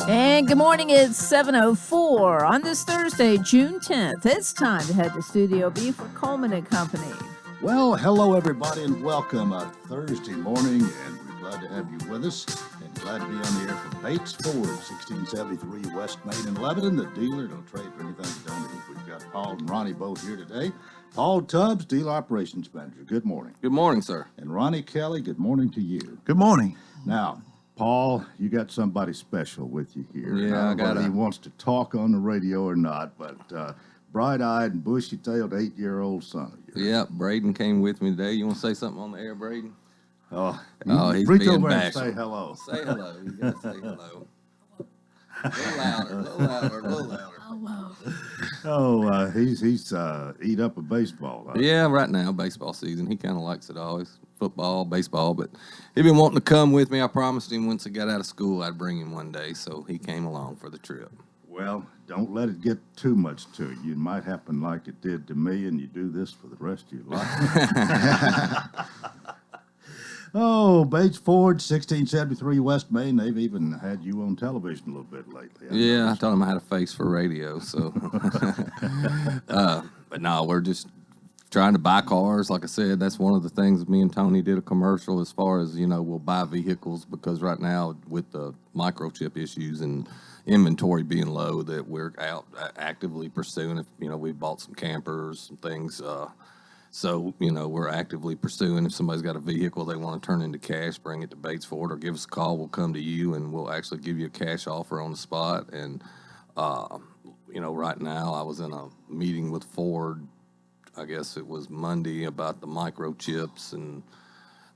And good morning, it's 7:04 on this Thursday, June 10th. It's time to head to Studio B for Coleman and Company. Well, hello everybody and welcome Thursday morning, and we're glad to have you with us and glad to be on the air for Bates Ford, 1673 West Main in Lebanon, the dealer. Don't trade for anything you don't need. We've got Paul and Ronnie both here today. Paul Tubbs, Dealer Operations Manager. Good morning. Good morning, sir. And Ronnie Kelly, good morning to you. Good morning. Now, Paul, you got somebody special with you here. Yeah, I got he wants to talk on the radio or not, but bright-eyed and bushy-tailed 8-year-old son of yours. Yeah, Braden came with me today. You want to say something on the air, Braden? He's being over and bashful. say hello. Say hello. You got to say hello. A little louder, a little louder, a little louder. He's eat up a baseball. Huh? Yeah, right now, baseball season. He kind of likes it all. It's football, baseball, but he'd been wanting to come with me. I promised him once he got out of school I'd bring him one day, so he came along for the trip. Well, don't let it get too much to you. It might happen like it did to me, and you do this for the rest of your life. Oh, Bates Ford, 1673 West Main. They've even had you on television a little bit lately. I told him I had a face for radio, so. But no, we're just trying to buy cars. Like I said, that's one of the things me and Tony did a commercial as far as, we'll buy vehicles because right now with the microchip issues and inventory being low that we're out actively pursuing. If, we bought some campers, some things. So, we're actively pursuing. If somebody's got a vehicle they want to turn into cash, bring it to Bates Ford or give us a call. We'll come to you and we'll actually give you a cash offer on the spot. And, right now I was in a meeting with Ford, I guess it was Monday, about the microchips. And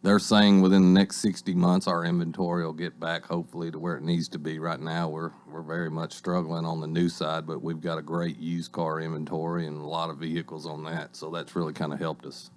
they're saying within the next 60 months our inventory will get back hopefully to where it needs to be. Right now we're very much struggling on the new side, but we've got a great used car inventory and a lot of vehicles on that, so that's really kind of helped us.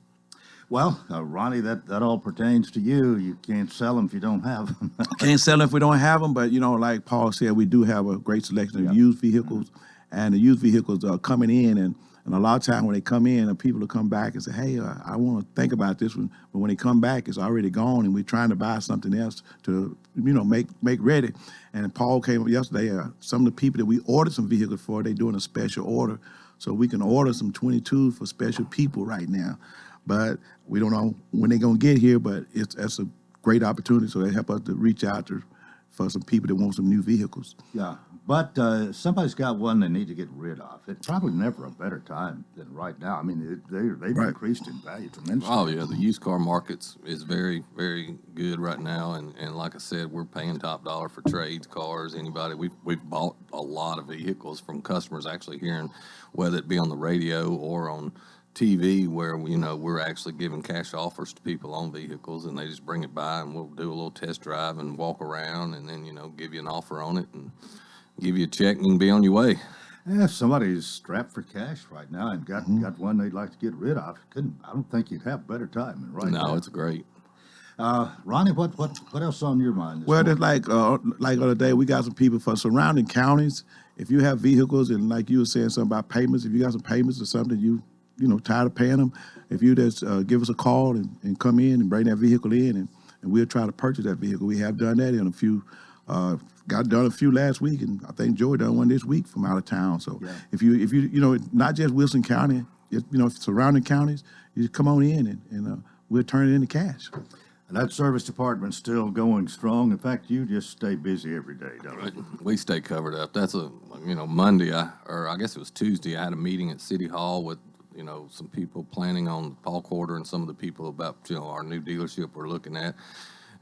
Well, Ronnie, that all pertains to you. You can't sell them if you don't have them. Can't sell them if we don't have them, but like Paul said, we do have a great selection of used vehicles, and the used vehicles are coming in, and a lot of times when they come in, people will come back and say, hey, I want to think about this one. But when they come back, it's already gone, and we're trying to buy something else to, make ready. And Paul came up yesterday. Some of the people that we ordered some vehicles for, they're doing a special order. So we can order some 22 for special people right now. But we don't know when they're going to get here, but that's a great opportunity. So they help us to reach out for some people that want some new vehicles. Yeah. But somebody's got one they need to get rid of. It's probably never a better time than right now. I mean, they've increased in value tremendously. Oh, yeah, the used car market is very, very good right now. And like I said, we're paying top dollar for trades, cars, anybody. We've bought a lot of vehicles from customers actually hearing, whether it be on the radio or on TV, where, we're actually giving cash offers to people on vehicles, and they just bring it by, and we'll do a little test drive and walk around and then, give you an offer on it and give you a check and you can be on your way. Yeah, if somebody's strapped for cash right now and got one they'd like to get rid of, I don't think you'd have a better time than right now. No, it's great. Ronnie, what else on your mind? Well, there's like the other day, we got some people for surrounding counties. If you have vehicles and like you were saying something about payments, if you got some payments or something, tired of paying them, if you just give us a call and come in and bring that vehicle in, and we'll try to purchase that vehicle. We have done that in a few. Got done a few last week, and I think Joey done one this week from out of town. So if you not just Wilson County, surrounding counties, you just come on in and we'll turn it into cash. And that service department's still going strong. In fact, you just stay busy every day, don't you? We stay covered up. That's Monday, or I guess it was Tuesday, I had a meeting at City Hall with, some people planning on the fall quarter and some of the people about, our new dealership we're looking at.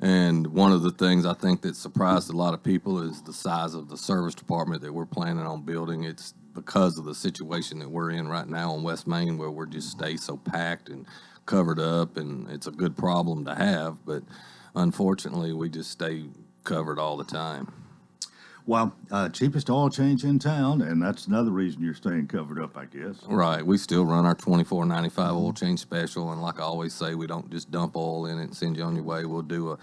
And one of the things I think that surprised a lot of people is the size of the service department that we're planning on building. It's because of the situation that we're in right now on West Main, where we're just stay so packed and covered up, and it's a good problem to have, but unfortunately we just stay covered all the time. Well, cheapest oil change in town, and that's another reason you're staying covered up, I guess. Right. We still run our $24.95 oil change special, and like I always say, we don't just dump oil in it and send you on your way. We'll do a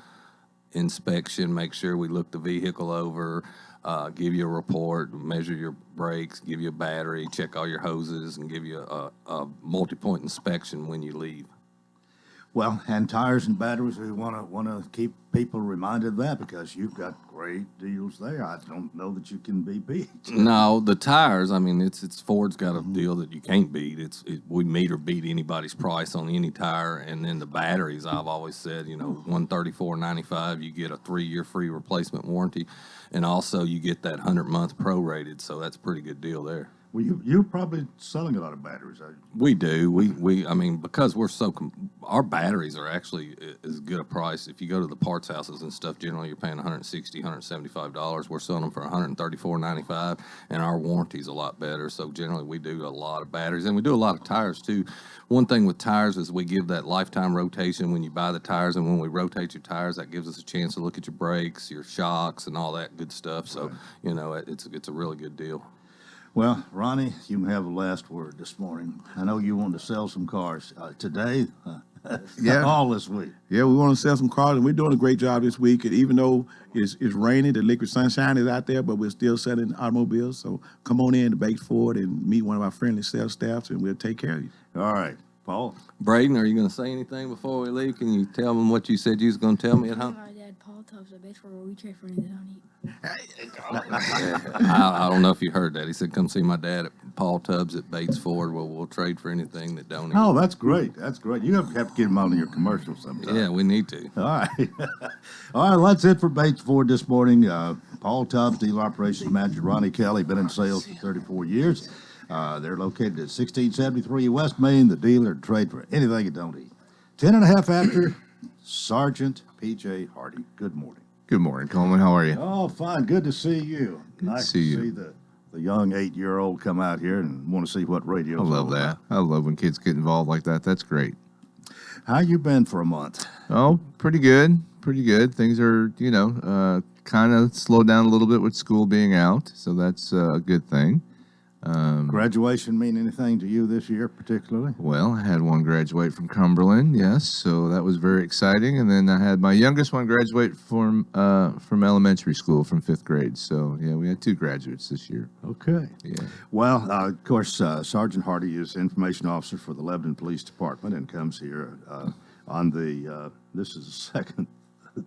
inspection, make sure we look the vehicle over, give you a report, measure your brakes, give you a battery, check all your hoses, and give you a multi-point inspection when you leave. Well, and tires and batteries, we want to keep people reminded of that because you've got great deals there. I don't know that you can be beat. No, the tires. I mean, it's Ford's got a deal that you can't beat. We meet or beat anybody's price on any tire, and then the batteries. I've always said, $134.95. You get a 3-year free replacement warranty, and also you get that 100-month prorated. So that's a pretty good deal there. Well, you're probably selling a lot of batteries, are you? We do. I mean, because we're our batteries are actually as good a price. If you go to the parts houses and stuff, generally you're paying $160, $175. We're selling them for $134.95, and our warranty's a lot better. So generally we do a lot of batteries, and we do a lot of tires too. One thing with tires is we give that lifetime rotation when you buy the tires, and when we rotate your tires, that gives us a chance to look at your brakes, your shocks, and all that good stuff. So, it's a really good deal. Well, Ronnie, you can have the last word this morning. I know you want to sell some cars today, all this week. Yeah, we want to sell some cars, and we're doing a great job this week. And even though it's raining, the liquid sunshine is out there, but we're still selling automobiles. So come on in to Bates Ford and meet one of our friendly sales staffs, and we'll take care of you. All right, Paul. Braden, are you going to say anything before we leave? Can you tell them what you said you was going to tell me at home? My dad, Paul Tubbs, at Bates Ford, where we trade for anything that I don't eat. I don't know if you heard that. He said, come see my dad at Paul Tubbs at Bates Ford. We'll trade for anything that don't eat. Oh, that's great. That's great. You have to get him on your commercials sometime. Yeah, we need to. All right. All right, that's it for Bates Ford this morning. Paul Tubbs, Dealer Operations Manager Ronnie Kelly, been in sales for 34 years. They're located at 1673 West Main, the dealer to trade for anything you don't eat. 10 and a half after, Sergeant P.J. Hardy. Good morning. Good morning, Coleman. How are you? Oh, fine. Good to see you. Nice to see the young 8-year-old come out here and want to see what radio's I love that. about. I love when kids get involved like that. That's great. How you been for a month? Oh, pretty good. Pretty good. Things are, kind of slowed down a little bit with school being out, so that's a good thing. Graduation mean anything to you this year particularly? Well, I had one graduate from Cumberland, yes, so that was very exciting. And then I had my youngest one graduate from elementary school from 5th grade. So, yeah, we had 2 graduates this year. Okay. Yeah. Well, of course, Sergeant Hardy is information officer for the Lebanon Police Department and comes here on the, this is the second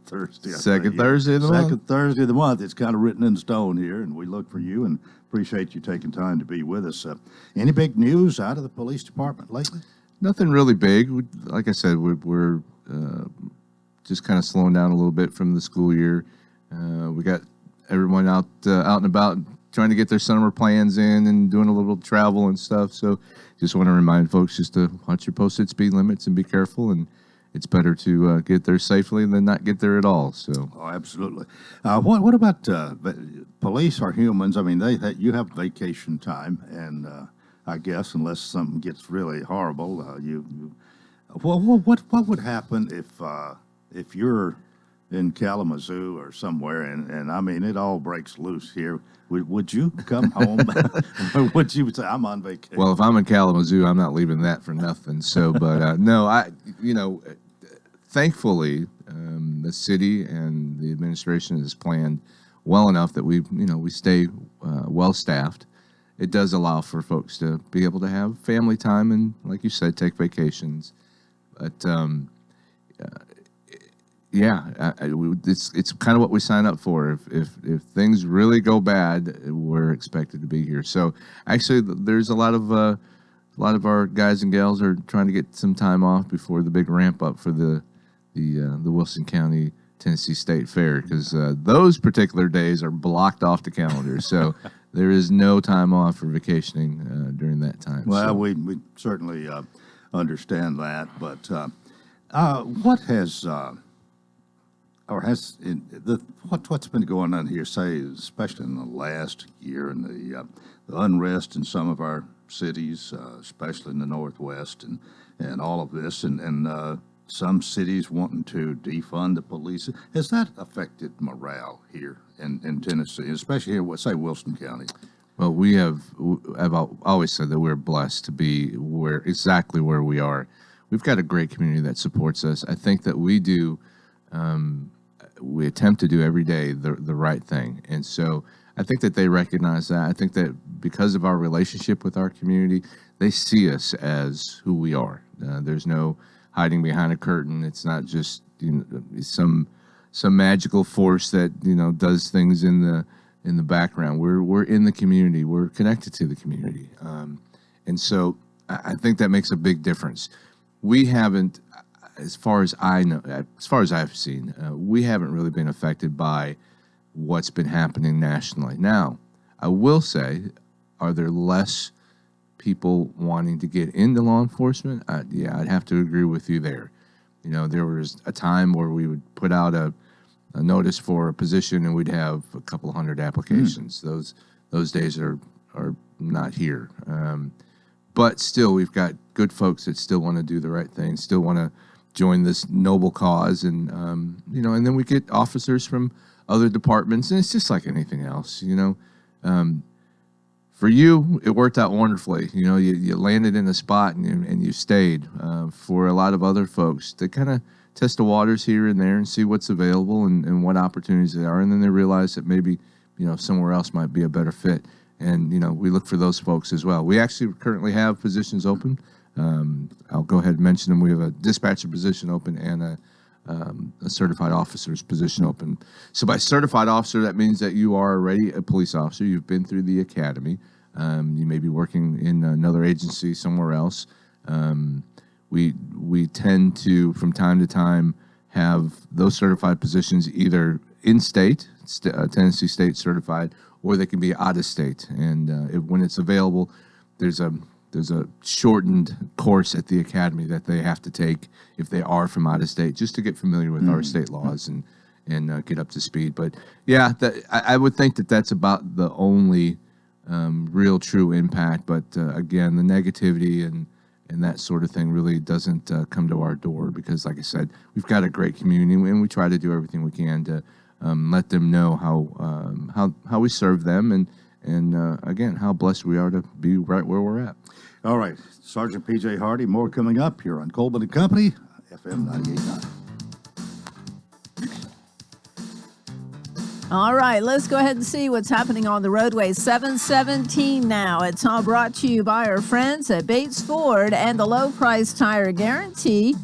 Thursday. Second Thursday of the month. Second Thursday of the month. It's kind of written in stone here, and we look for you and appreciate you taking time to be with us. Any big news out of the police department lately? Nothing really big. Like I said, we're just kind of slowing down a little bit from the school year. We got everyone out and about trying to get their summer plans in and doing a little travel and stuff. So just want to remind folks just to watch your posted speed limits and be careful. And it's better to get there safely than not get there at all. So, oh, absolutely. What about police are humans? I mean, you have vacation time, and I guess unless something gets really horrible, what would happen if you're in Kalamazoo or somewhere, and I mean, it all breaks loose here? Would you come home? Or would you say, I'm on vacation? Well, if I'm in Kalamazoo, I'm not leaving that for nothing. So, but no, thankfully, the city and the administration has planned well enough that we stay well staffed. It does allow for folks to be able to have family time and, like you said, take vacations. But it's kind of what we sign up for. If things really go bad, we're expected to be here. So actually, there's a lot of our guys and gals are trying to get some time off before the big ramp up for the Wilson County Tennessee State Fair, because those particular days are blocked off the calendar. So there is no time off for vacationing during that time. Well, we certainly understand that, but what has what's been going on here, say, especially in the last year, and the unrest in some of our cities, especially in the Northwest, and all of this, and some cities wanting to defund the police. Has that affected morale here in Tennessee, especially here, say, Wilson County? Well, I've always said that we're blessed to be exactly where we are. We've got a great community that supports us. I think that we attempt to do every day the right thing. And so I think that they recognize that. I think that because of our relationship with our community, they see us as who we are. There's no hiding behind a curtain. It's not just some magical force that does things in the background. We're in the community. We're connected to the community, and so I think that makes a big difference. We haven't, as far as I know, as far as I've seen, we haven't really been affected by what's been happening nationally. Now, I will say, are there less people wanting to get into law enforcement? Yeah, I'd have to agree with you there. There was a time where we would put out a notice for a position and we'd have a couple hundred applications. Those days are not here. But still, we've got good folks that still want to do the right thing, still want to join this noble cause, and and then we get officers from other departments, and it's just like anything else. For you, it worked out wonderfully. You landed in a spot and you stayed. For a lot of other folks, they kind of test the waters here and there and see what's available and what opportunities there are, and then they realize that maybe somewhere else might be a better fit. And we look for those folks as well. We actually currently have positions open. I'll go ahead and mention them. We have a dispatcher position open and a certified officer's position open. So by certified officer, that means that you are already a police officer. You've been through the academy. You may be working in another agency somewhere else. We tend to, from time to time, have those certified positions either in state, Tennessee State certified, or they can be out of state. And when it's available, there's a shortened course at the academy that they have to take if they are from out of state, just to get familiar with our state laws and get up to speed. But yeah, I would think that's about the only real true impact. But again, the negativity and that sort of thing really doesn't come to our door, because, like I said, we've got a great community and we try to do everything we can to let them know how we serve them and again, how blessed we are to be right where we're at. All right, Sergeant P.J. Hardy, more coming up here on Coleman and Company, FM 98.9. All right, let's go ahead and see what's happening on the roadway. 717 now. It's all brought to you by our friends at Bates Ford and the low price tire guarantee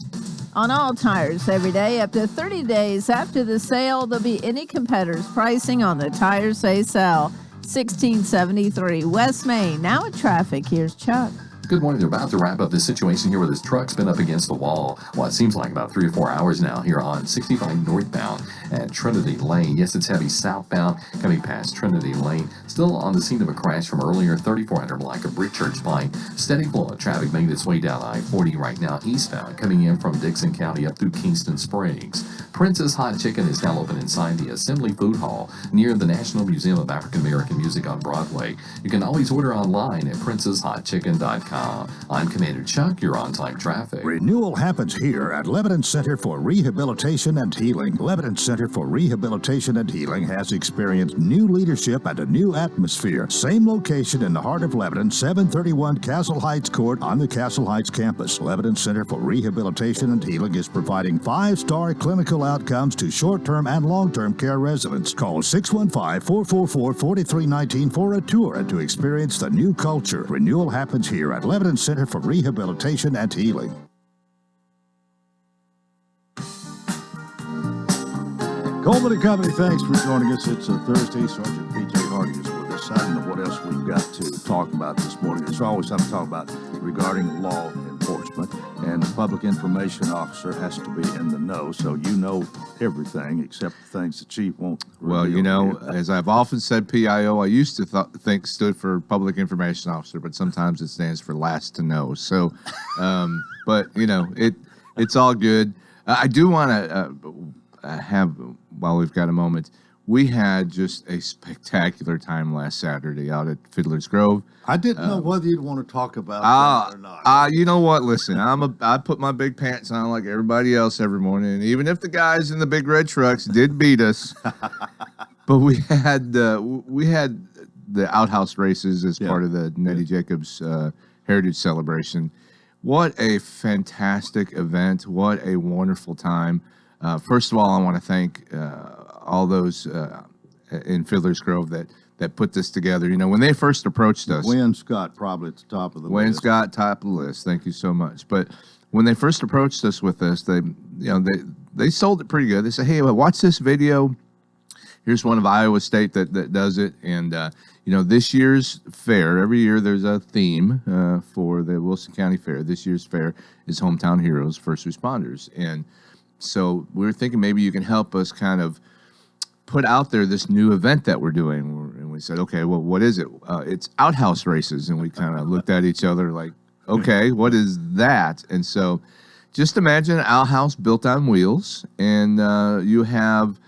on all tires every day. Up to 30 days after the sale, there'll be any competitor's pricing on the tires they sell. 1673 West Main. Now at traffic, here's Chuck. Good morning. They're about to wrap up this situation here where this truck's been up against the wall. Well, it seems like about 3 or 4 hours now here on 65 northbound at Trinity Lane. Yes, it's heavy southbound coming past Trinity Lane. Still on the scene of a crash from earlier, 3400 block of Brick Church Pike. Steady flow of traffic making its way down I-40 right now eastbound, coming in from Dixon County up through Kingston Springs. Prince's Hot Chicken is now open inside the Assembly Food Hall near the National Museum of African American Music on Broadway. You can always order online at princeshotchicken.com. I'm Commander Chuck. You're on time traffic. Renewal happens here at Lebanon Center for Rehabilitation and Healing. Lebanon Center for Rehabilitation and Healing has experienced new leadership and a new atmosphere. Same location in the heart of Lebanon, 731 Castle Heights Court on the Castle Heights campus. Lebanon Center for Rehabilitation and Healing is providing 5-star clinical outcomes to short-term and long-term care residents. Call 615-444-4319 for a tour and to experience the new culture. Renewal happens here at Lebanon Center for Rehabilitation and Healing. Coleman and Company, thanks for joining us. It's a Thursday. Sergeant P.J. Hardy is with us. I don't know what else we've got to talk about this morning. There's always something to talk about regarding law enforcement, and the public information officer has to be in the know, so you know everything except the things the chief won't Well, reveal. as I've often said, PIO, I used to think stood for Public Information Officer, but sometimes it stands for last to know. So, but, it's all good. I do want to have, while we've got a moment, we had just a spectacular time last Saturday out at Fiddler's Grove. I didn't know whether you'd want to talk about that or not. You know what? Listen, I put my big pants on like everybody else every morning, even if the guys in the big red trucks did beat us. But we had the outhouse races as part of the Nettie Jacobs Heritage Celebration. What a fantastic event! What a wonderful time! First of all, I want to thank all those in Fiddler's Grove that put this together. When they first approached us, Wayne Scott probably at the top of the list. Wayne Scott, top of the list. Thank you so much. But when they first approached us with this, they sold it pretty good. They said, "Hey, well, watch this video. Here's one of Iowa State that does it." And this year's fair, every year there's a theme for the Wilson County Fair. This year's fair is Hometown Heroes, First Responders, and so we were thinking maybe you can help us kind of put out there this new event that we're doing. And we said, okay, well, what is it? It's outhouse races. And we kind of looked at each other like, okay, what is that? And so just imagine an outhouse built on wheels, and you have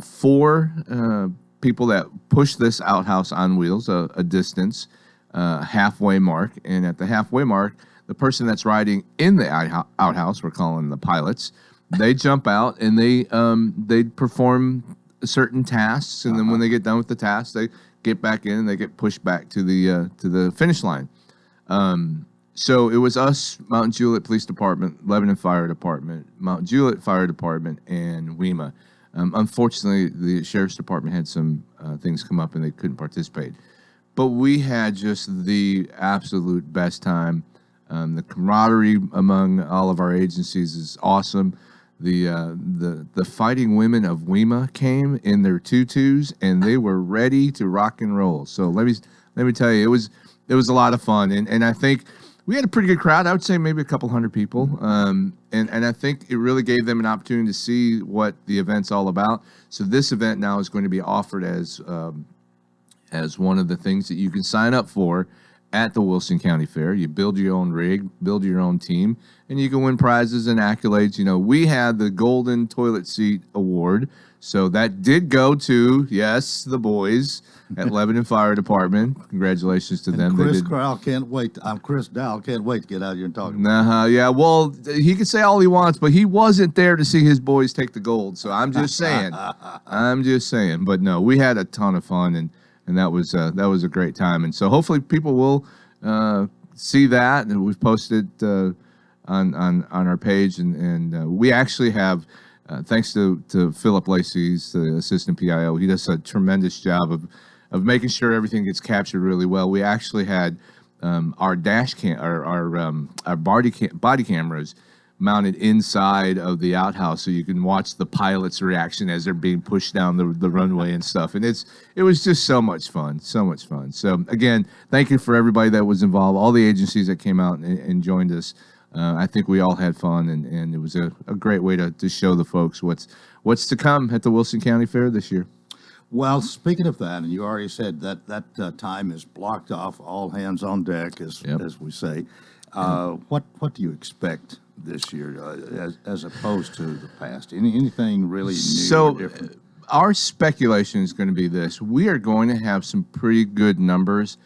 4 people that push this outhouse on wheels a distance, halfway mark. And at the halfway mark, the person that's riding in the outhouse, we're calling the pilots, they jump out and they perform certain tasks, and then when they get done with the tasks, they get back in and they get pushed back to the finish line. So it was us, Mountain Juliet Police Department, Lebanon Fire Department, Mountain Juliet Fire Department, and WEMA. Unfortunately, the Sheriff's Department had some things come up and they couldn't participate. But we had just the absolute best time. The camaraderie among all of our agencies is awesome. The fighting women of WEMA came in their tutus and they were ready to rock and roll. So let me tell you, it was a lot of fun, and I think we had a pretty good crowd. I would say maybe a couple hundred people, and I think it really gave them an opportunity to see what the event's all about. So this event now is going to be offered as one of the things that you can sign up for at the Wilson County Fair. You build your own rig, build your own team, and you can win prizes and accolades. We had the Golden Toilet Seat Award, so that did go to, yes, the boys at Lebanon Fire Department. Congratulations to them. Chris Crowell can't wait. I'm Chris Dowell. Can't wait to get out here and talk. Yeah. Well, he can say all he wants, but he wasn't there to see his boys take the gold. So I'm just saying. But no, we had a ton of fun, and that was a great time. And so hopefully people will see that, and we've posted on our page, and we actually have. Thanks to Philip Lacey's the assistant PIO, he does a tremendous job of making sure everything gets captured really well. We actually had our dash cam, our body cameras mounted inside of the outhouse, so you can watch the pilot's reaction as they're being pushed down the runway and stuff. And it was just so much fun. So again, thank you for everybody that was involved, all the agencies that came out and joined us. I think we all had fun, and it was a great way to show the folks what's to come at the Wilson County Fair this year. Well, speaking of that, and you already said that time is blocked off, all hands on deck, as we say. What do you expect this year as opposed to the past? Anything really new or different? Our speculation is going to be this: we are going to have some pretty good numbers,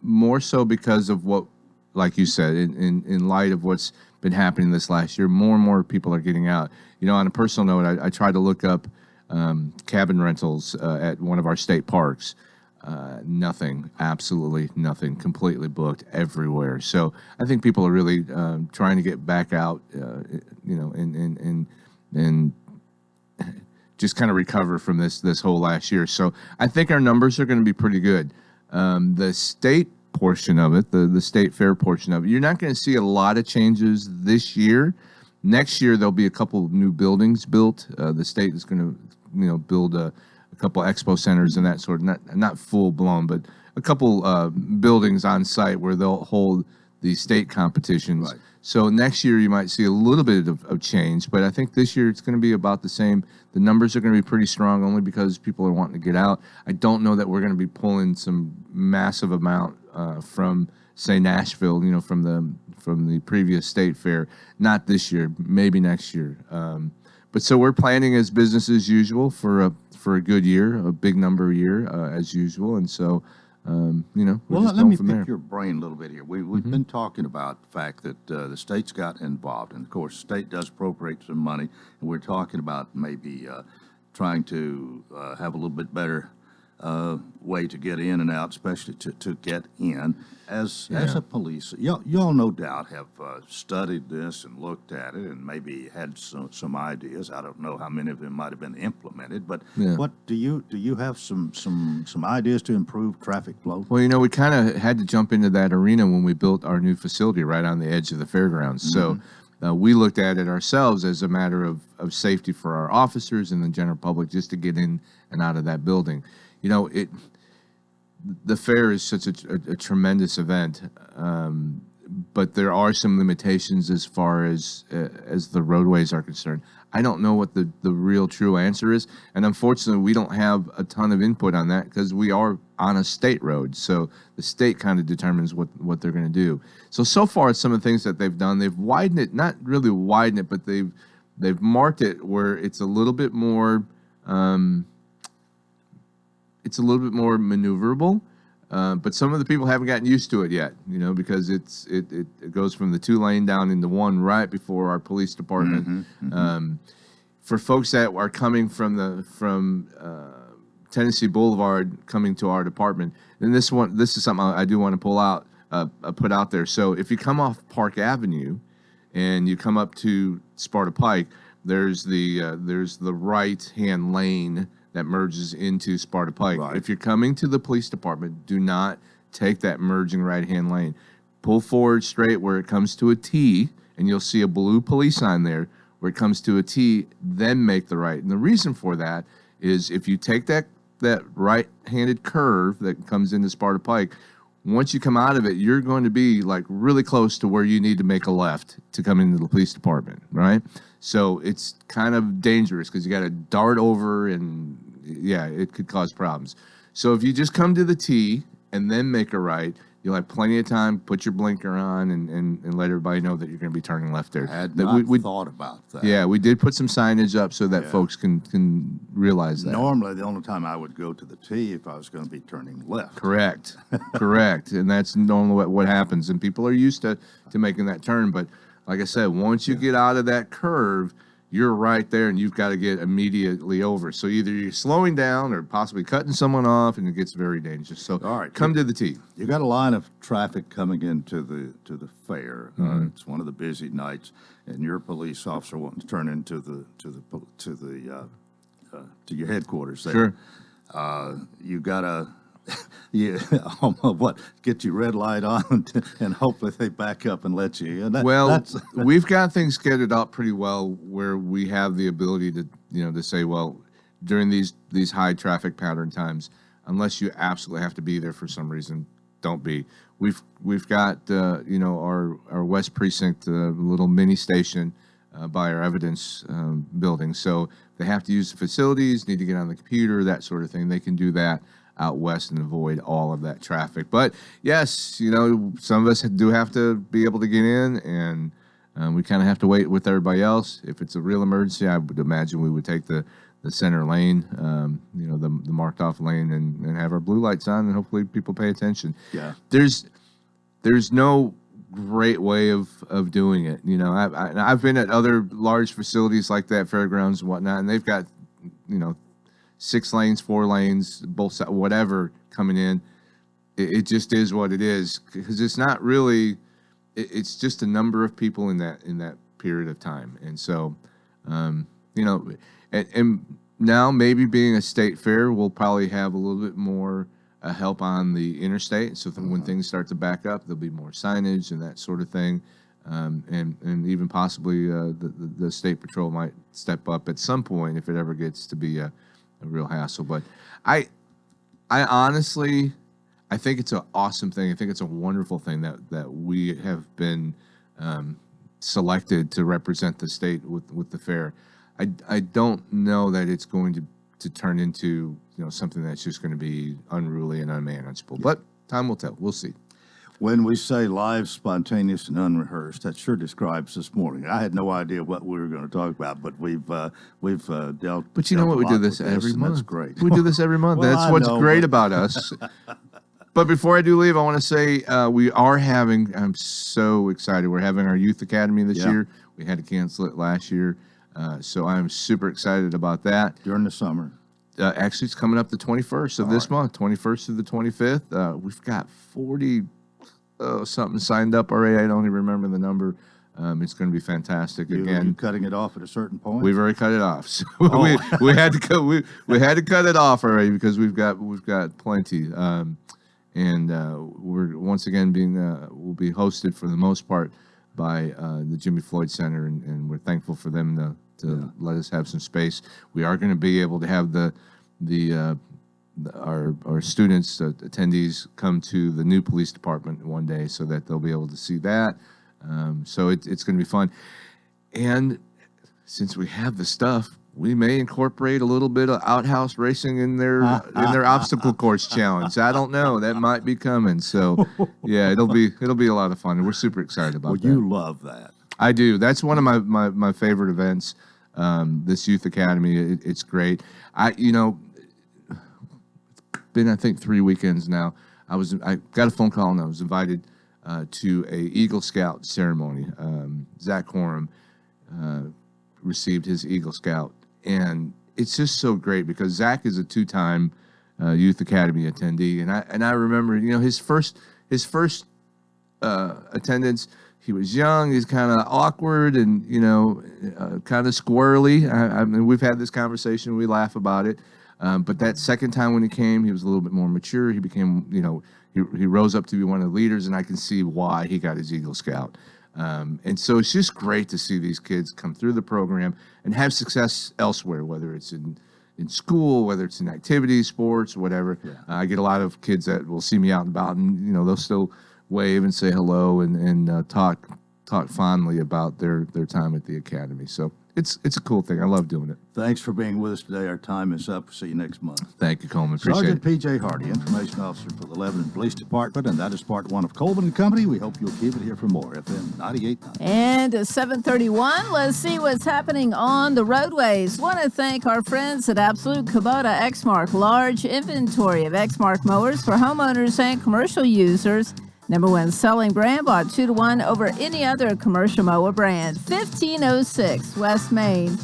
more so because of what. Like you said, in light of what's been happening this last year, more and more people are getting out. On a personal note, I tried to look up cabin rentals at one of our state parks. Nothing, absolutely nothing, completely booked everywhere. So I think people are really trying to get back out, and just kind of recover from this whole last year. So I think our numbers are going to be pretty good. The state portion of it, the state fair portion of it, you're not going to see a lot of changes this year. Next year there'll be a couple new buildings built. The state is going to build a couple expo centers and that sort of, not full blown, but a couple buildings on site where they'll hold the state competitions. Right. So next year you might see a little bit of change, but I think this year it's going to be about the same. The numbers are going to be pretty strong only because people are wanting to get out. I don't know that we're going to be pulling some massive amount from, say, Nashville, from the previous state fair. Not this year, maybe next year. But so we're planning as business as usual for a good year, a big number year as usual, and so. Well, let me pick your brain a little bit here. We've been talking about the fact that the state's got involved, and of course, the state does appropriate some money, and we're talking about maybe trying to have a little bit better way to get in and out, especially to get in. As a police, y'all no doubt have studied this and looked at it and maybe had some ideas. I don't know how many of them might have been implemented, but what do you have some ideas to improve traffic flow? Well, you know, we kind of had to jump into that arena when we built our new facility right on the edge of the fairgrounds. So we looked at it ourselves as a matter of safety for our officers and the general public just to get in and out of that building. You know, the fair is such a tremendous event, but there are some limitations as far as the roadways are concerned. I don't know what the real true answer is, and unfortunately, we don't have a ton of input on that because we are on a state road. So the state kind of determines what they're going to do. So far, some of the things that they've done, they've widened it, not really widened it, but they've marked it where it's a little bit more. It's a little bit more maneuverable, but some of the people haven't gotten used to it yet, you know, because it goes from the 2-lane down into 1 right before our police department. For folks that are coming from Tennessee Boulevard coming to our department, and this is something I do want to put out there. So if you come off Park Avenue and you come up to Sparta Pike, there's the right-hand lane that merges into Sparta Pike. Right. If you're coming to the police department, do not take that merging right-hand lane. Pull forward straight where it comes to a T, and you'll see a blue police sign there. Where it comes to a T, then make the right. And the reason for that is if you take that right-handed curve that comes into Sparta Pike, once you come out of it, you're going to be like really close to where you need to make a left to come into the police department, right? So it's kind of dangerous because you got to dart over and it could cause problems. So if you just come to the T and then make a right, you'll have plenty of time, put your blinker on and let everybody know that you're going to be turning left there. I had not thought about that. Yeah, we did put some signage up so that folks can realize that. Normally, the only time I would go to the T if I was going to be turning left. Correct. Correct. And that's normally what happens. And people are used to making that turn. But like I said, once you get out of that curve, you're right there and you've got to get immediately over. So either you're slowing down or possibly cutting someone off, and it gets very dangerous. So all right, come to the T. You got a line of traffic coming into the fair. It's one of the busy nights, and your police officer wanting to turn into to your headquarters there. Sure. You gotta get your red light on and hopefully they back up and let you in. We've got things scheduled out pretty well where we have the ability to say, well, during these high traffic pattern times, unless you absolutely have to be there for some reason, don't be. We've got our West Precinct little mini station by our evidence building, so they have to use the facilities, need to get on the computer, that sort of thing. They can do that out west and avoid all of that traffic. But yes, some of us do have to be able to get in, and we kind of have to wait with everybody else. If it's a real emergency, I would imagine we would take the center lane, the marked off lane, and have our blue lights on, and hopefully people pay attention. Yeah. There's no great way of doing it. I've been at other large facilities like that, fairgrounds and whatnot, and they've got 6 lanes, 4 lanes, both sides, whatever coming in. It just is what it is, because it's not really. It's just a number of people in that period of time, and so and now maybe being a state fair, we'll probably have a little bit more help on the interstate. So when things start to back up, there'll be more signage and that sort of thing, and even possibly the state patrol might step up at some point if it ever gets to be a real hassle. But I honestly, I think it's an awesome thing. I think it's a wonderful thing that we have been selected to represent the state with the fair. I don't know that it's going to turn into something that's just going to be unruly and unmanageable. But time will tell. We'll see. When we say live, spontaneous, and unrehearsed, that sure describes this morning. I had no idea what we were going to talk about, but we've dealt. But you know what? We do this every month. That's great. We do this every month. Well, that's what's great about us. But before I do leave, I want to say we are having. I'm so excited. We're having our youth academy this year. We had to cancel it last year, so I'm super excited about that. During the summer. Actually, it's coming up the 21st of this month, 21st through the 25th. We've got 40 something signed up already. I don't even remember the number. It's going to be fantastic. You cutting it off at a certain point? We've already cut it off. So we had to cut we had to cut it off already because we've got plenty. And we're once again we'll be hosted for the most part by the Jimmy Floyd Center, and we're thankful for them to let us have some space. We are going to be able to have our students, attendees, come to the new police department one day so that they'll be able to see that. So it's going to be fun. And since we have the stuff, we may incorporate a little bit of outhouse racing in their obstacle course challenge. I don't know. That might be coming. So yeah, it'll be a lot of fun. And we're super excited about that. You love that. I do. That's one of my favorite events. This youth academy. It's great. Been I think 3 weekends now. I got a phone call and I was invited to a Eagle Scout ceremony. Zach Horam received his Eagle Scout, and it's just so great because Zach is a 2-time Youth Academy attendee, and I remember his first attendance. He was young. He's kind of awkward and kind of squirrely. I mean, we've had this conversation. We laugh about it. But that second time when he came, he was a little bit more mature. He became, he rose up to be one of the leaders, and I can see why he got his Eagle Scout. And so it's just great to see these kids come through the program and have success elsewhere, whether it's in school, whether it's in activities, sports, whatever. Yeah. I get a lot of kids that will see me out and about, and they'll still wave and say hello and talk fondly about their time at the academy. So it's a cool thing. I love doing it. Thanks for being with us today. Our time is up. See you next month. Thank you, Coleman. Appreciate Sergeant it. P.J. Hardy, Information Officer for the Lebanon Police Department, and that is part 1 of Coleman and Company. We hope you'll keep it here for more. FM 98.9. And 7:31, let's see what's happening on the roadways. Want to thank our friends at Absolute Kubota Exmark. Large inventory of Exmark mowers for homeowners and commercial users. #1 selling brand, bought 2-to-1 over any other commercial mower brand. 1506 West Main.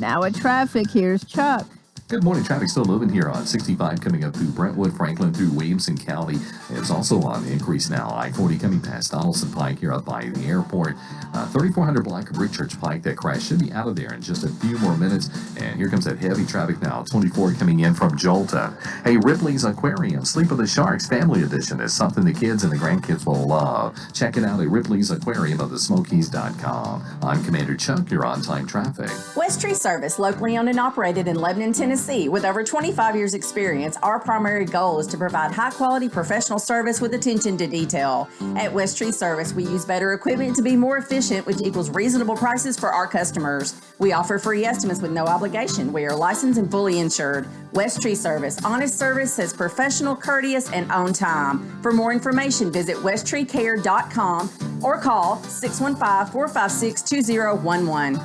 Now at traffic, here's Chuck. Good morning. Traffic still moving here on 65 coming up through Brentwood, Franklin, through Williamson County. It's also on the increase now. I-40 coming past Donaldson Pike here up by the airport. 3400 block of Church Pike. That crash should be out of there in just a few more minutes. And here comes that heavy traffic now. 24 coming in from Jolta. Hey, Ripley's Aquarium, Sleep of the Sharks Family Edition is something the kids and the grandkids will love. Check it out at Ripley's Aquarium of the Smokies.com. I'm Commander Chuck. You're on time traffic. West Tree Service, locally owned and operated in Lebanon, Tennessee. With over 25 years experience, our primary goal is to provide high-quality professional service with attention to detail. At West Tree Service, we use better equipment to be more efficient, which equals reasonable prices for our customers. We offer free estimates with no obligation. We are licensed and fully insured. West Tree Service, honest service that's professional, courteous, and on time. For more information, visit westtreecare.com or call 615-456-2011.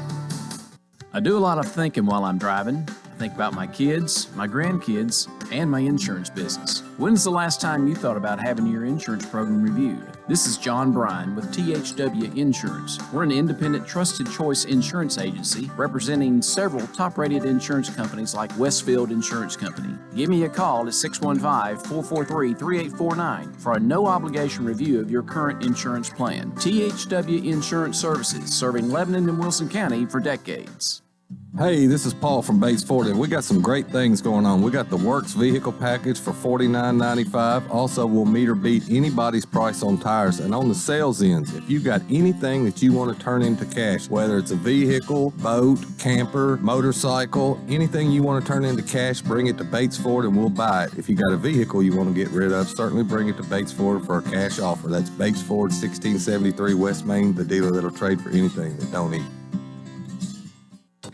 I do a lot of thinking while I'm driving. I think about my kids, my grandkids, and my insurance business. When's the last time you thought about having your insurance program reviewed? This is John Bryan with THW Insurance. We're an independent, trusted choice insurance agency representing several top-rated insurance companies like Westfield Insurance Company. Give me a call at 615-443-3849 for a no-obligation review of your current insurance plan. THW Insurance Services, serving Lebanon and Wilson County for decades. Hey, this is Paul from Bates Ford, and we got some great things going on. We got the Works vehicle package for $49.95. Also, we'll meet or beat anybody's price on tires. And on the sales ends, if you got anything that you want to turn into cash, whether it's a vehicle, boat, camper, motorcycle, anything you want to turn into cash, bring it to Bates Ford and we'll buy it. If you got a vehicle you want to get rid of, certainly bring it to Bates Ford for a cash offer. That's Bates Ford, 1673 West Main, the dealer that'll trade for anything that don't eat.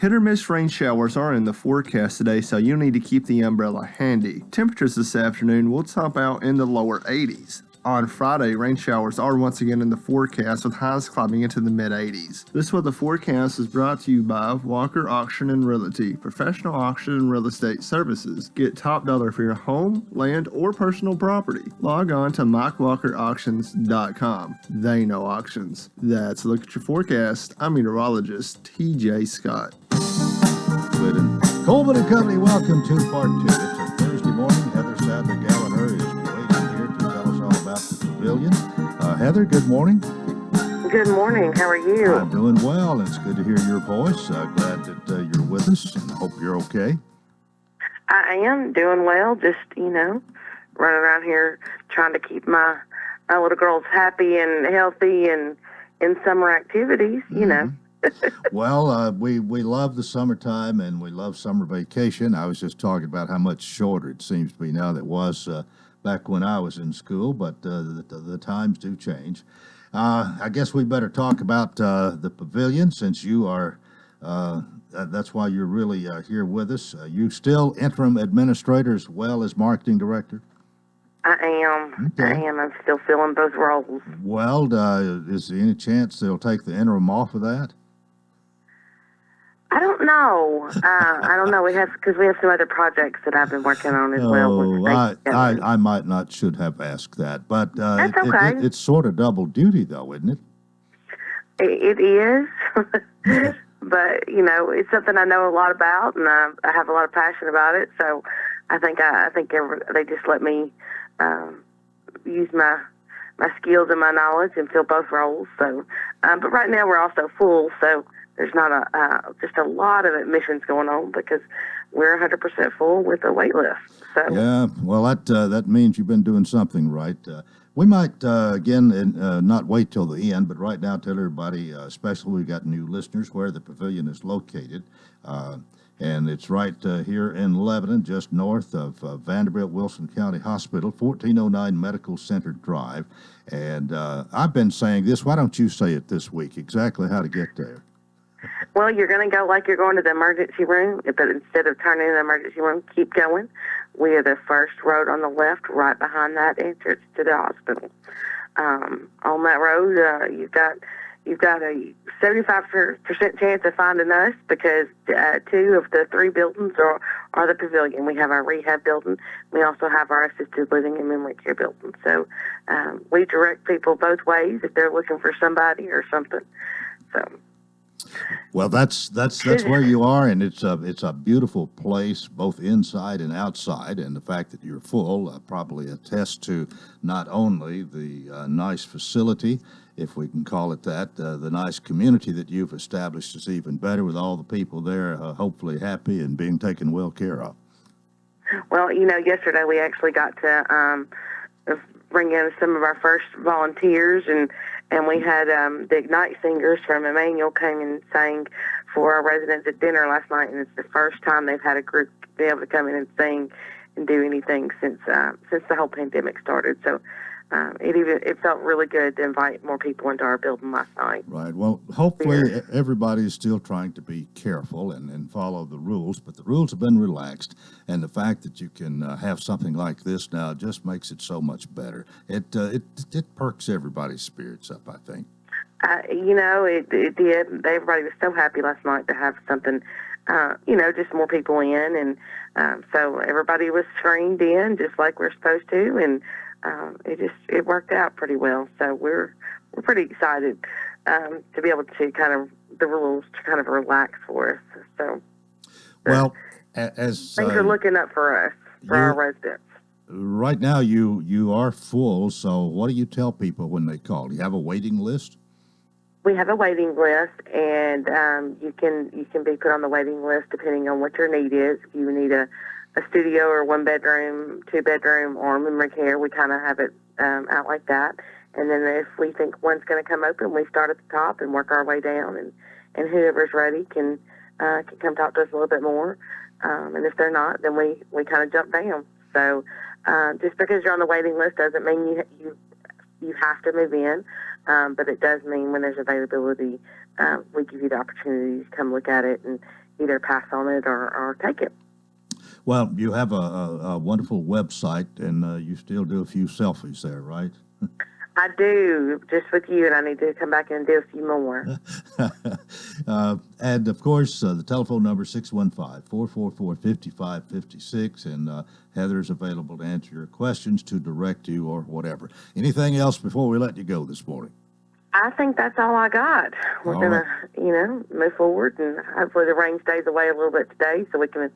Hit or miss rain showers are in the forecast today, so you'll need to keep the umbrella handy. Temperatures this afternoon will top out in the lower 80s. On Friday, rain showers are once again in the forecast with highs climbing into the mid-80s. This weather forecast is brought to you by Walker Auction and Realty, professional auction and real estate services. Get top dollar for your home, land, or personal property. Log on to MikeWalkerAuctions.com. They know auctions. That's a look at your forecast. I'm meteorologist TJ Scott. it. And Coleman and Company, welcome to part 2. It's a Thursday morning. Heather Sadler Gallagher is waiting here to tell us all about the pavilion. Heather, good morning. Good morning. How are you? I'm doing well, and it's good to hear your voice. Glad that you're with us, and I hope you're okay. I am doing well. Just, running around here trying to keep my little girls happy and healthy and in summer activities, Well, we love the summertime and we love summer vacation. I was just talking about how much shorter it seems to be now than it was back when I was in school, but the times do change. I guess we better talk about the pavilion since you are, that's why you're really here with us. You still interim administrator as well as marketing director? I am. Okay. I am. I'm still filling both roles. Well, is there any chance they'll take the interim off of that? I don't know. I don't know. We have some other projects that I've been working on as well. Oh, I might not should have asked that, but That's okay. it's sort of double duty, though, isn't it? It is, but it's something I know a lot about, and I have a lot of passion about it. So I think they just let me use my skills and my knowledge and fill both roles. So, but right now we're also full, so there's not just a lot of admissions going on because we're 100% full with a wait list. So yeah, well that means you've been doing something right. We might again not wait till the end, but right now tell everybody, especially we've got new listeners, where the pavilion is located. And it's right here in Lebanon, just north of Vanderbilt Wilson County Hospital, 1409 Medical Center Drive. And I've been saying this. Why don't you say it this week, exactly how to get there? Well, you're going to go like you're going to the emergency room, but instead of turning in the emergency room, keep going. We are the first road on the left, right behind that entrance to the hospital. On that road, you've got a 75% chance of finding us because 2 of the 3 buildings are the pavilion. We have our rehab building. We also have our assisted living and memory care building. So we direct people both ways if they're looking for somebody or something. So. Well, that's where you are, and it's a beautiful place, both inside and outside. And the fact that you're full probably attests to not only the nice facility, if we can call it that, the nice community that you've established is even better with all the people there, hopefully happy and being taken well care of. Well, yesterday we actually got to bring in some of our first volunteers, and we had the Ignite singers from Emmanuel came and sang for our residents at dinner last night, and it's the first time they've had a group be able to come in and sing and do anything since the whole pandemic started. So it felt really good to invite more people into our building last night. Right. Well, hopefully everybody is still trying to be careful and follow the rules, but the rules have been relaxed, and the fact that you can have something like this now just makes it so much better. It perks everybody's spirits up, I think. It did. Everybody was so happy last night to have something, just more people in, and so everybody was screened in just like we're supposed to, and it worked out pretty well. So we're pretty excited to be able to the rules to kind of relax for us. So well, as things are looking up for us, for our residents. Right now, you are full. So what do you tell people when they call? Do you have a waiting list? We have a waiting list, and you can be put on the waiting list depending on what your need is. If you need a studio or 1-bedroom, 2-bedroom, or memory care, we kind of have it out like that. And then if we think one's going to come open, we start at the top and work our way down, and whoever's ready can come talk to us a little bit more. And if they're not, then we kind of jump down. So just because you're on the waiting list doesn't mean you have to move in, but it does mean when there's availability, we give you the opportunity to come look at it and either pass on it or take it. Well, you have a wonderful website, and you still do a few selfies there, right? I do, just with you, and I need to come back and do a few more. And, of course, the telephone number 615-444-5556, and Heather's available to answer your questions, to direct you, or whatever. Anything else before we let you go this morning? I think that's all I got. We're All going right. to, move forward, and hopefully the rain stays away a little bit today so we can,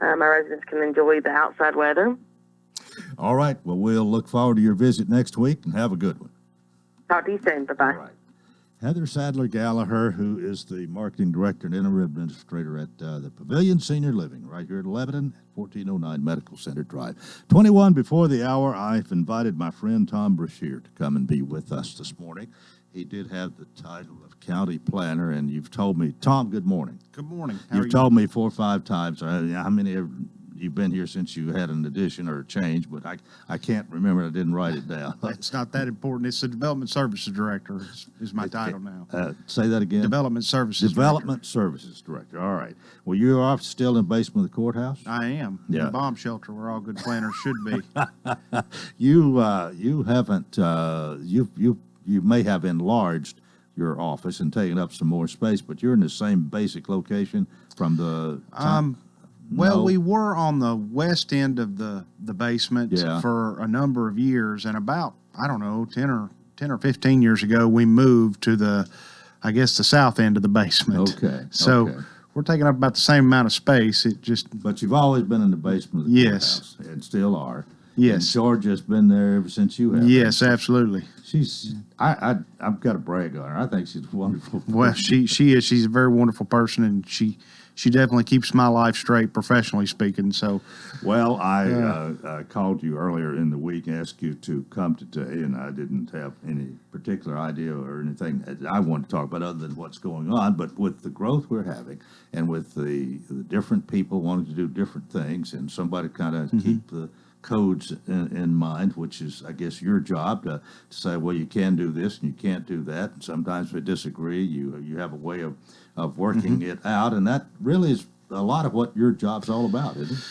my residents can enjoy the outside weather. All right. Well, we'll look forward to your visit next week, and have a good one. Talk to you soon. Bye-bye. All right. Heather Sadler Gallagher, who is the marketing director and interim administrator at the Pavilion Senior Living right here in Lebanon, 1409 Medical Center Drive. 21 before the hour, I've invited my friend Tom Brashear to come and be with us this morning. He did have the title of county planner, and you've told me, Tom, good morning. Good morning. How are You've you? told me 4 or 5 times how many you've been here since you had an addition or a change, but I can't remember. I didn't write it down. It's not that important. It's the Development Services Director is my title now. Say that again. Development Services Development Services Director. All right. Well, you are still in the basement of the courthouse? I am. Yeah. In the bomb shelter where all good planners should be. You haven't you may have enlarged your office and taken up some more space, but you're in the same basic location from the time. Well, No. we were on the west end of the basement Yeah. for a number of years, and about, I don't know, 10 or 15 years ago, we moved to the south end of the basement. Okay, So okay. we're taking up about the same amount of space. It just, But you've always been in the basement of the Yes. courthouse, and still are. Yes. And Georgia's been there ever since you have. yes, absolutely. I've got to brag on her. I think she's wonderful. Well, she is. She's a very wonderful person, and she definitely keeps my life straight, professionally speaking. So, Well, I called you earlier in the week, asked you to come today, and I didn't have any particular idea or anything that I wanted to talk about other than what's going on. But with the growth we're having, and with the different people wanting to do different things, and somebody kind of keep the codes in mind, which is, I guess, your job to say, well, you can do this and you can't do that. And sometimes we disagree. You have a way of working it out, and that really is a lot of what your job's all about, isn't it?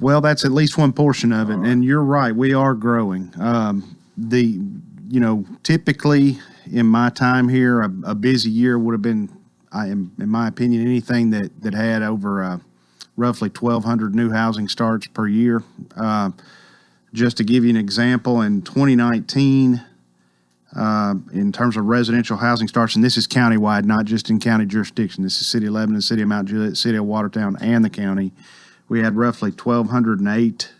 well, that's at least one portion of it. And you're right, we are growing. Typically in my time here, a busy year would have been, in my opinion, anything that had over roughly 1,200 new housing starts per year. Just to give you an example, in 2019, in terms of residential housing starts, and this is countywide, not just in county jurisdiction. This is City of Lebanon, City of Mount Juliet, City of Watertown, and the county. We had roughly 1,208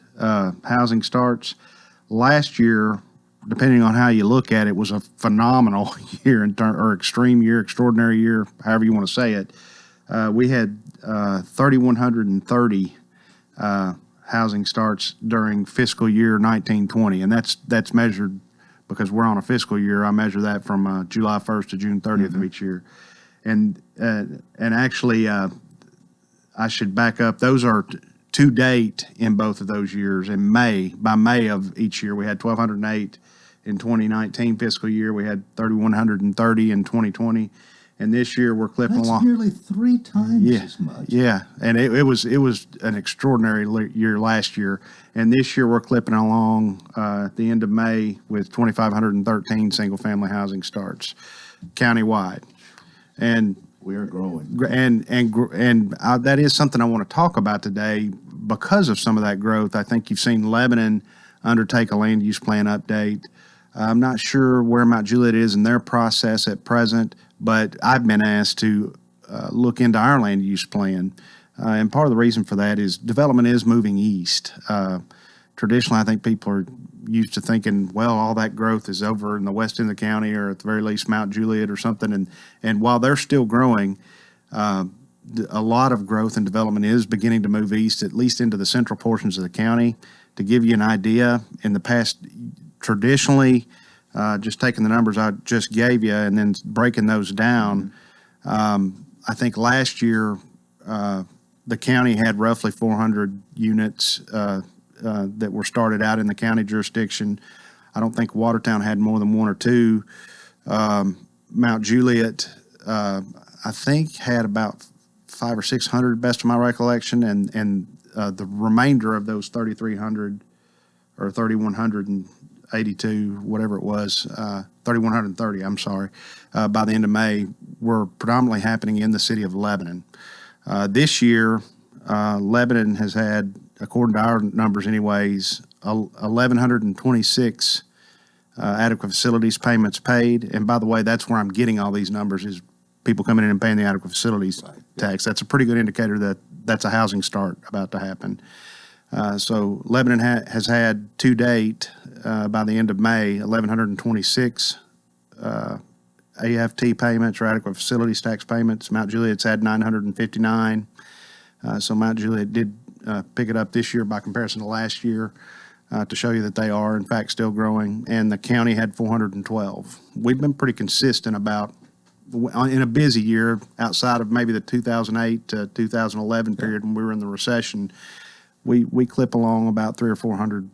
housing starts. Last year, depending on how you look at it, was a phenomenal year, or extreme year, extraordinary year, however you want to say it. We had 3,130 housing starts during fiscal year 1920, and that's measured because we're on a fiscal year. I measure that from July 1st to June 30th of each year, and actually, I should back up. Those are to date in both of those years. By May of each year, we had 1,208 in 2019 fiscal year. We had 3,130 in 2020. And this year we're clipping That's along. nearly 3 times as much. Yeah, and it was an extraordinary year last year, and this year we're clipping along at the end of May with 2,513 single-family housing starts countywide, and we are growing. And that is something I want to talk about today because of some of that growth. I think you've seen Lebanon undertake a land use plan update. I'm not sure where Mount Juliet is in their process at present, but I've been asked to look into our land use plan. And part of the reason for that is development is moving east. Traditionally, I think people are used to thinking, well, all that growth is over in the west end of the county, or at the very least Mount Juliet or something. And while they're still growing, a lot of growth and development is beginning to move east, at least into the central portions of the county. To give you an idea, in the past, traditionally, just taking the numbers I just gave you and then breaking those down, I think last year the county had roughly 400 units that were started out in the county jurisdiction. I don't think Watertown had more than 1 or 2. Mount Juliet, I think, had about 500 or 600, best of my recollection, and the remainder of those 3,300 or 3,182, whatever it was, 3,130, I'm sorry, by the end of May, were predominantly happening in the city of Lebanon. This year, Lebanon has had, according to our numbers anyways, 1,126 adequate facilities payments paid. And by the way, that's where I'm getting all these numbers is people coming in and paying the adequate facilities tax. That's a pretty good indicator that that's a housing start about to happen. So Lebanon has had to date, by the end of May, 1,126 AFT payments or adequate facilities tax payments. Mount Juliet's had 959. So Mount Juliet did pick it up this year by comparison to last year to show you that they are, in fact, still growing. And the county had 412. We've been pretty consistent about, in a busy year, outside of maybe the 2008 to 2011 period when we were in the recession, we clip along about 300 or 400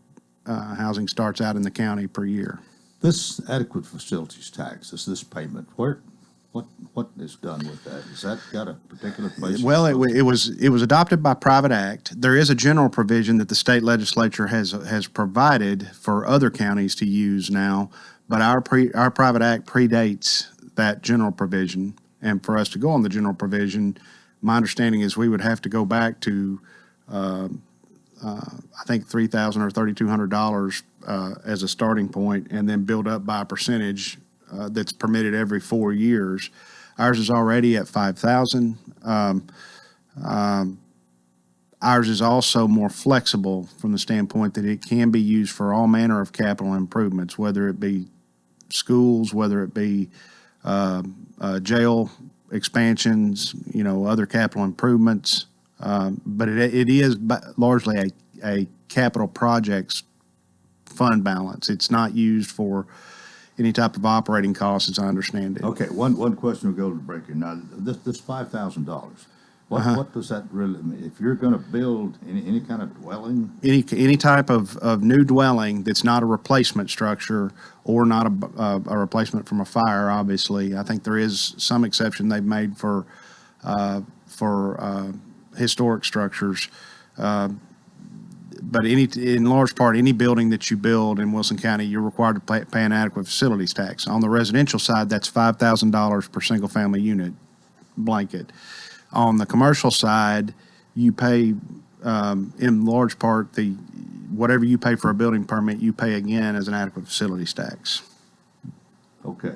housing starts out in the county per year. This adequate facilities tax, this payment, what is done with that? Has that got a particular place? Well, it was adopted by private act. There is a general provision that the state legislature has provided for other counties to use now, but our private act predates that general provision. And for us to go on the general provision, my understanding is we would have to go back to I think $3,000 or $3,200 as a starting point, and then build up by a percentage that's permitted every 4 years. Ours is already at $5,000. Ours is also more flexible from the standpoint that it can be used for all manner of capital improvements, whether it be schools, whether it be jail expansions, other capital improvements. But it is largely a capital projects fund balance. It's not used for any type of operating costs, as I understand it. Okay, one question will go to the break here. Now, this $5,000, what does that really mean? If you're going to build any kind of dwelling? Any type of new dwelling that's not a replacement structure or not a replacement from a fire, obviously. I think there is some exception they've made for historic structures. But in large part, any building that you build in Wilson County, you're required to pay an adequate facilities tax. On the residential side, that's $5,000 per single-family unit blanket. On the commercial side, you pay, in large part, whatever you pay for a building permit, you pay again as an adequate facilities tax. Okay.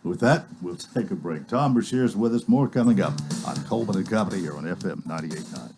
With that, we'll take a break. Tom Brashear is with us. More coming up on Coleman and Company here on FM 98.9.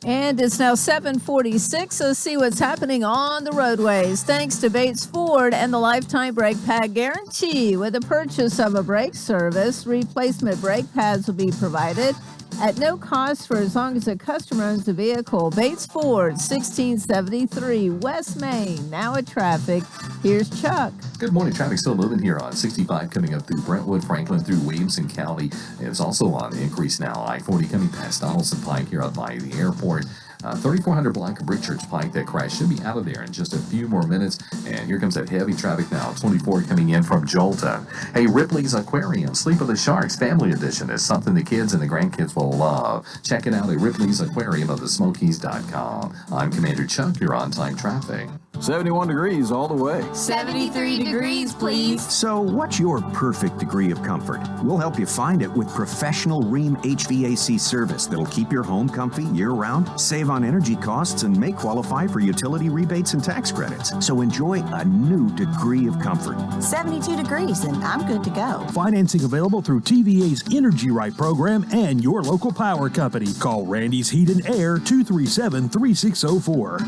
And it's now 7:46. Let's see what's happening on the roadways. Thanks to Bates Ford and the Lifetime Brake Pad Guarantee. With the purchase of a brake service, replacement brake pads will be provided at no cost for as long as the customer owns the vehicle. Bates Ford, 1673 West Main. Now at traffic. Here's Chuck. Good morning. Traffic still moving here on 65 coming up through Brentwood, Franklin, through Williamson County. It's also on increase now. I-40 coming past Donaldson Pike here up by the airport. 3400 block of Brickchurch Pike. That crash should be out of there in just a few more minutes. And here comes that heavy traffic now. 24 coming in from Jolta. Hey, Ripley's Aquarium, Sleep of the Sharks Family Edition is something the kids and the grandkids will love. Check it out at Ripley's Aquarium of the Smokies.com. I'm Commander Chuck. You're on time traffic. 71 degrees all the way. 73 degrees, please. So what's your perfect degree of comfort? We'll help you find it with professional Rheem HVAC service that'll keep your home comfy year-round, save on energy costs, and may qualify for utility rebates and tax credits. So enjoy a new degree of comfort. 72 degrees, and I'm good to go. Financing available through TVA's Energy Right program and your local power company. Call Randy's Heat and Air 237-3604.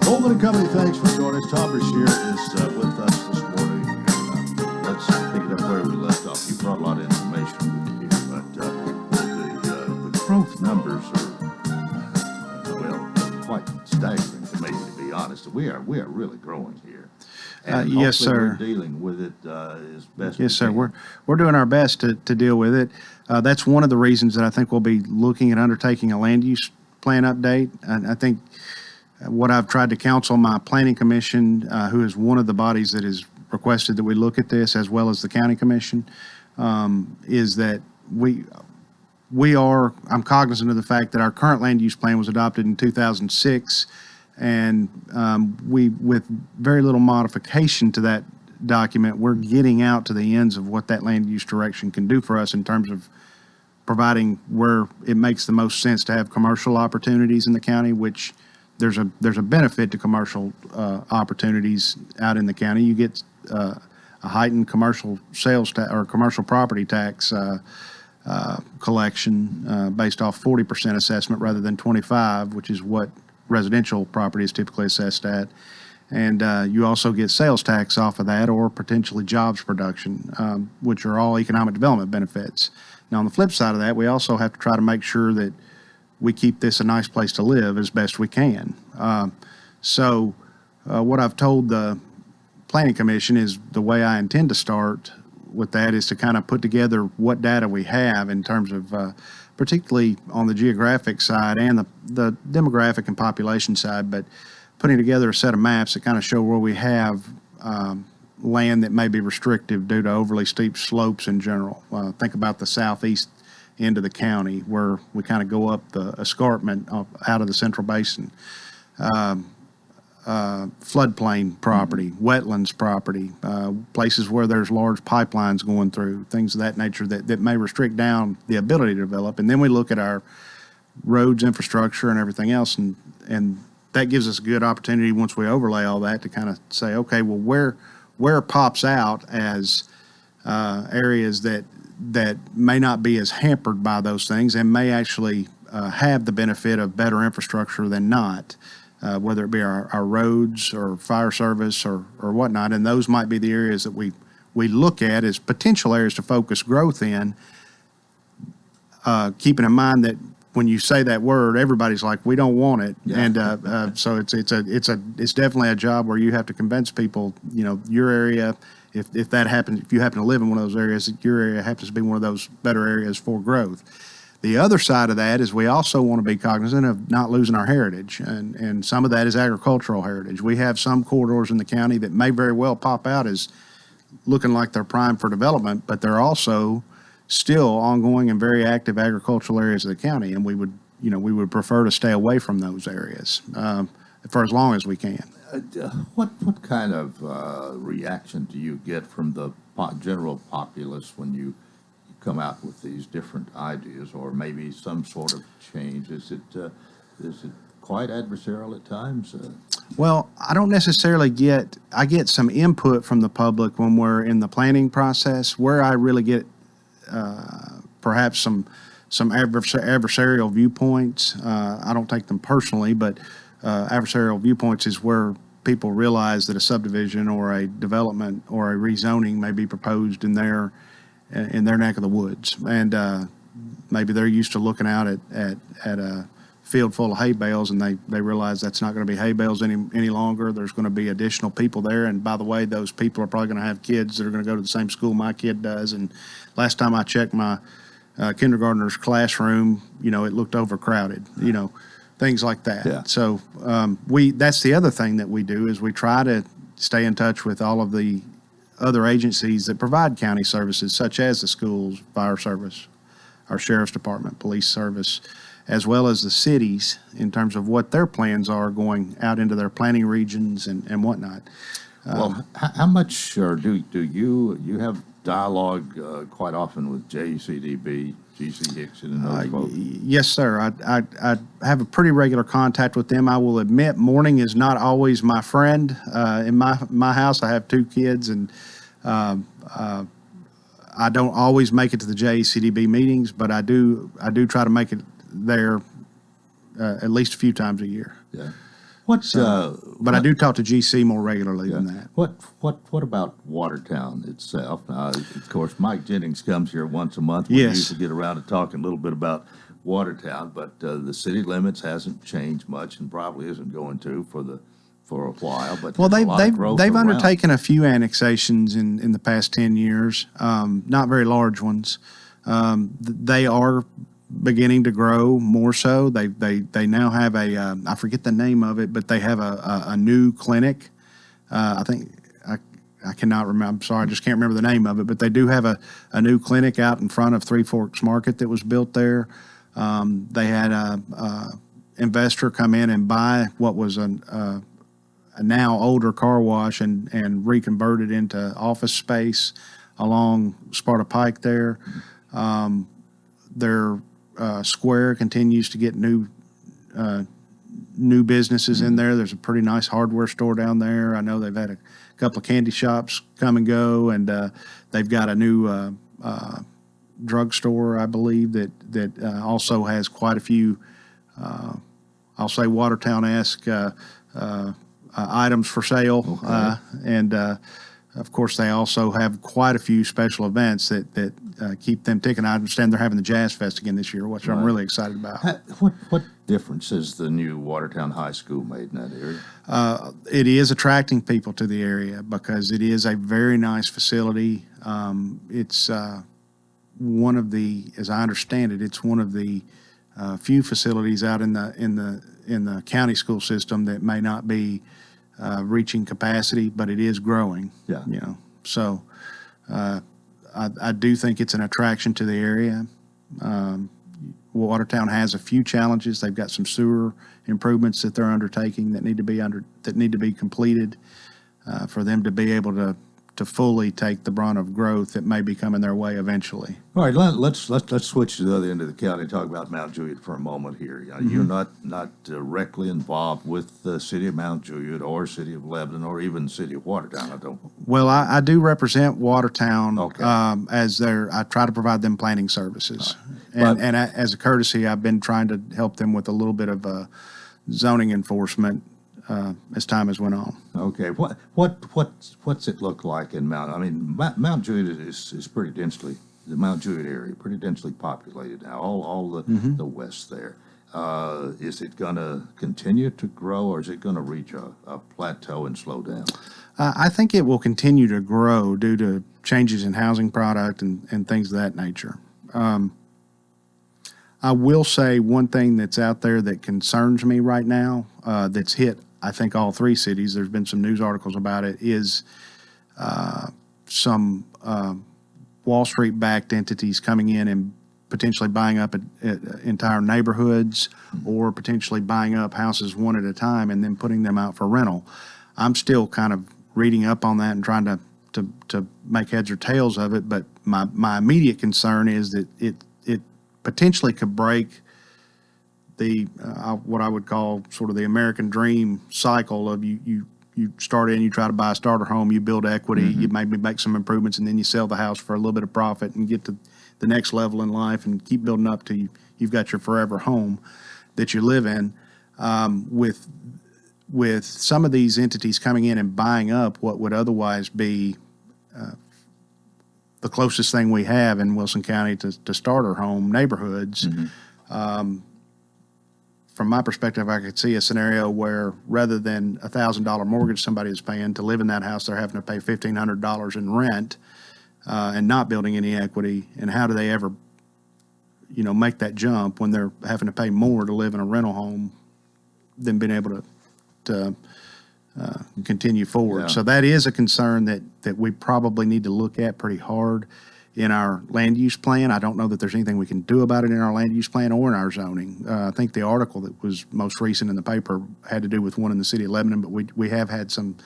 Coleman and Company, thanks for joining us. Tom Brashear is with us this morning. Let's pick it up where we left off. You brought a lot of information with you, but the growth numbers are, quite staggering to me, to be honest. We are really growing here. And yes, sir. We're dealing with it as best Yes, we sir. can. We're doing our best to deal with it. That's one of the reasons that I think we'll be looking at undertaking a land use plan update. I think what I've tried to counsel my planning commission, who is one of the bodies that has requested that we look at this, as well as the county commission, is that I'm cognizant of the fact that our current land use plan was adopted in 2006, and we, with very little modification to that document, we're getting out to the ends of what that land use direction can do for us in terms of providing where it makes the most sense to have commercial opportunities in the county, which there's a benefit to commercial opportunities out in the county. You get a heightened commercial sales or commercial property tax collection based off 40% assessment rather than 25, which is what residential property is typically assessed at. And you also get sales tax off of that, or potentially jobs production, which are all economic development benefits. Now, on the flip side of that, we also have to try to make sure that we keep this a nice place to live as best we can. So what I've told the Planning Commission is the way I intend to start with that is to kind of put together what data we have in terms of particularly on the geographic side and the demographic and population side, but putting together a set of maps that kind of show where we have land that may be restrictive due to overly steep slopes in general. Think about the southeast end of the county where we kind of go up the escarpment out of the Central Basin. Floodplain property, wetlands property, places where there's large pipelines going through, things of that nature that may restrict down the ability to develop. And then we look at our roads, infrastructure, and everything else, and that gives us a good opportunity once we overlay all that to kind of say, okay, well, where pops out as areas that may not be as hampered by those things and may actually have the benefit of better infrastructure than not. Whether it be our roads or fire service or whatnot, and those might be the areas that we look at as potential areas to focus growth in, keeping in mind that when you say that word, everybody's like, we don't want it. Yeah. And so it's definitely a job where you have to convince people, your area, if that happens, if you happen to live in one of those areas, your area happens to be one of those better areas for growth. The other side of that is we also want to be cognizant of not losing our heritage, and some of that is agricultural heritage. We have some corridors in the county that may very well pop out as looking like they're primed for development, but they're also still ongoing and very active agricultural areas of the county, and we would prefer to stay away from those areas for as long as we can. What kind of reaction do you get from the general populace when you come out with these different ideas, or maybe some sort of change? Is it quite adversarial at times? Well, I don't necessarily I get some input from the public when we're in the planning process. Where I really get perhaps some adversarial viewpoints, I don't take them personally, but adversarial viewpoints is where people realize that a subdivision or a development or a rezoning may be proposed in their neck of the woods, and maybe they're used to looking out at a field full of hay bales, and they realize that's not going to be hay bales any longer. There's going to be additional people there, and by the way, those people are probably going to have kids that are going to go to the same school my kid does. And last time I checked my kindergartner's classroom, it looked overcrowded. Things like that. Yeah. So that's the other thing that we do is we try to stay in touch with all of the other agencies that provide county services, such as the schools, fire service, our sheriff's department, police service, as well as the cities in terms of what their plans are going out into their planning regions and whatnot. Well, how much do you have dialogue quite often with JCDB, GC Hickson, and those folks? Yes, sir. I have a pretty regular contact with them. I will admit morning is not always my friend. In my house, I have two kids, and I don't always make it to the JCDB meetings, but I do try to make it there at least a few times a year. Yeah. But I do talk to GC more regularly than that. What about Watertown itself? Of course, Mike Jennings comes here once a month. We usually get around to talking a little bit about Watertown, but the city limits hasn't changed much and probably isn't going to for a while. But they've undertaken a few annexations in the past 10 years, not very large ones. They are beginning to grow more so. They now have I forget the name of it, but they have a new clinic. I think I cannot remember. I'm sorry, I just can't remember the name of it. But they do have a new clinic out in front of Three Forks Market that was built there. They had a investor come in and buy what was a now older car wash and reconvert it into office space along Sparta Pike there. Their square continues to get new new businesses in there. There's a pretty nice hardware store down there. I know they've had a couple of candy shops come and go, and they've got a new drugstore, I believe, that also has quite a few, I'll say, Watertown-esque items for sale. Okay. And of course, they also have quite a few special events that keep them ticking. I understand they're having the Jazz Fest again this year, which I'm really excited about. What difference has the new Watertown High School made in that area? It is attracting people to the area because it is a very nice facility. It's one of the, as I understand it, it's one of the few facilities out in the county school system that may not be reaching capacity, but it is growing. Yeah. You know, so I do think it's an attraction to the area. Watertown has a few challenges. They've got some sewer improvements that they're undertaking that need to be completed for them to be able to fully take the brunt of growth that may be coming their way eventually. All right, let's switch to the other end of the county and talk about Mount Juliet for a moment here. You're not directly involved with the city of Mount Juliet or city of Lebanon or even city of Watertown. I don't. Well, I do represent Watertown. Okay. I try to provide them planning services, Right. and as a courtesy, I've been trying to help them with a little bit of zoning enforcement as time has went on. Okay, what's it look like in Mount? I mean, Mount Juliet is pretty densely, the Mount Juliet area, pretty densely populated now. All the west there. Is it going to continue to grow, or is it going to reach a plateau and slow down? I think it will continue to grow due to changes in housing product and things of that nature. I will say one thing that's out there that concerns me right now, that's hit, I think, all three cities. There's been some news articles about it, is some Wall Street-backed entities coming in and potentially buying up entire neighborhoods or potentially buying up houses one at a time and then putting them out for rental. I'm still kind of reading up on that and trying to make heads or tails of it, but my immediate concern is that it potentially could break the what I would call sort of the American dream cycle of you start in, you try to buy a starter home, you build equity, you maybe make some improvements, and then you sell the house for a little bit of profit and get to the next level in life and keep building up till you've got your forever home that you live in. With some of these entities coming in and buying up what would otherwise be the closest thing we have in Wilson County to starter home neighborhoods. From my perspective, I could see a scenario where rather than a $1,000 mortgage somebody is paying to live in that house, they're having to pay $1,500 in rent and not building any equity. And how do they ever, make that jump when they're having to pay more to live in a rental home than being able to continue forward? Yeah. So that is a concern that we probably need to look at pretty hard in our land use plan. I don't know that there's anything we can do about it in our land use plan or in our zoning. I think the article that was most recent in the paper had to do with one in the city of Lebanon, but we have had some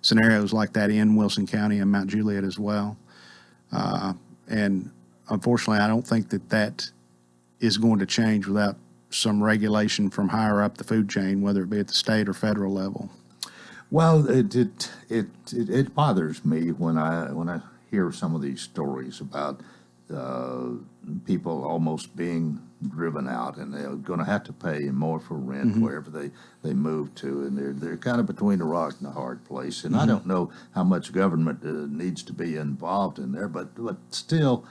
scenarios like that in Wilson County and Mount Juliet as well. And unfortunately, I don't think that is going to change without some regulation from higher up the food chain, whether it be at the state or federal level. Well, it bothers me when I hear some of these stories about people almost being driven out, and they're going to have to pay more for rent wherever they move to, and they're kind of between a rock and a hard place. And I don't know how much government needs to be involved in there, but still,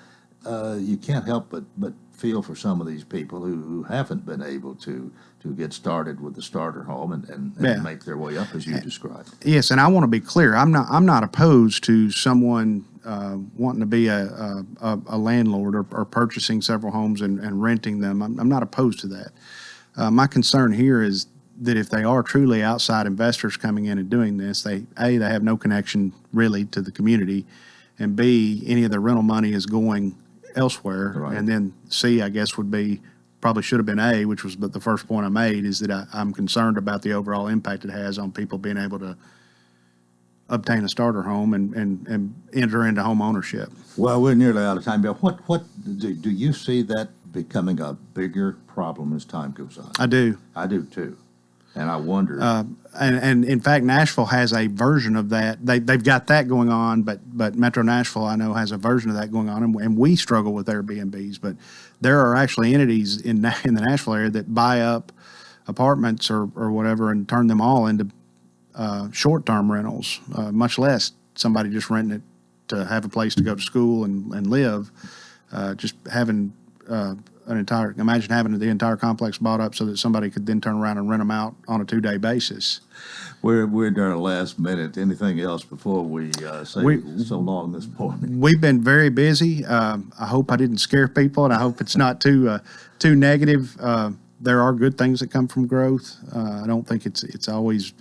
you can't help but feel for some of these people who haven't been able to get started with the starter home and make their way up as you described. Yes, and I want to be clear. I'm not opposed to someone wanting to be a landlord or purchasing several homes and renting them. I'm not opposed to that. My concern here is that if they are truly outside investors coming in and doing this, they have no connection really to the community, and B, any of their rental money is going elsewhere. Right. And then C, I guess, would be, probably should have been A, which was the first point I made, is that I'm concerned about the overall impact it has on people being able to obtain a starter home and enter into home ownership. Well, we're nearly out of time, Bill. What do you see that becoming a bigger problem as time goes on? I do. I do too. And I wonder. And in fact, Nashville has a version of that. They've got that going on, but Metro Nashville, I know, has a version of that going on, and we struggle with Airbnbs. But there are actually entities in the Nashville area that buy up apartments or whatever and turn them all into short-term rentals, much less somebody just renting it to have a place to go to school and live. Just having imagine having the entire complex bought up so that somebody could then turn around and rent them out on a 2-day basis. We're during the last minute. Anything else before we say so long this morning? We've been very busy. I hope I didn't scare people, and I hope it's not too negative. There are good things that come from growth. I don't think it's always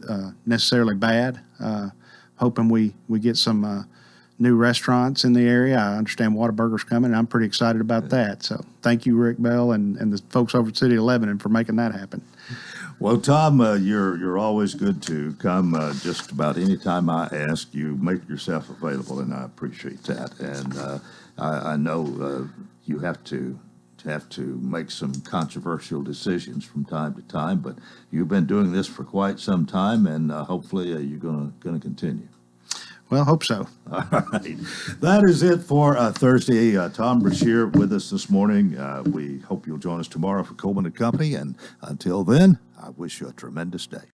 necessarily bad. Hoping we get some new restaurants in the area. I understand Whataburger's coming, and I'm pretty excited about that. So thank you, Rick Bell, and the folks over at City of Lebanon for making that happen. Well, Tom, you're always good to come. Just about any time I ask, you make yourself available, and I appreciate that. And I know you have to make some controversial decisions from time to time, but you've been doing this for quite some time, and hopefully you're going to continue. Well, hope so. All right. That is it for Thursday. Tom Brashear with us this morning. We hope you'll join us tomorrow for Coleman & Company. And until then, I wish you a tremendous day.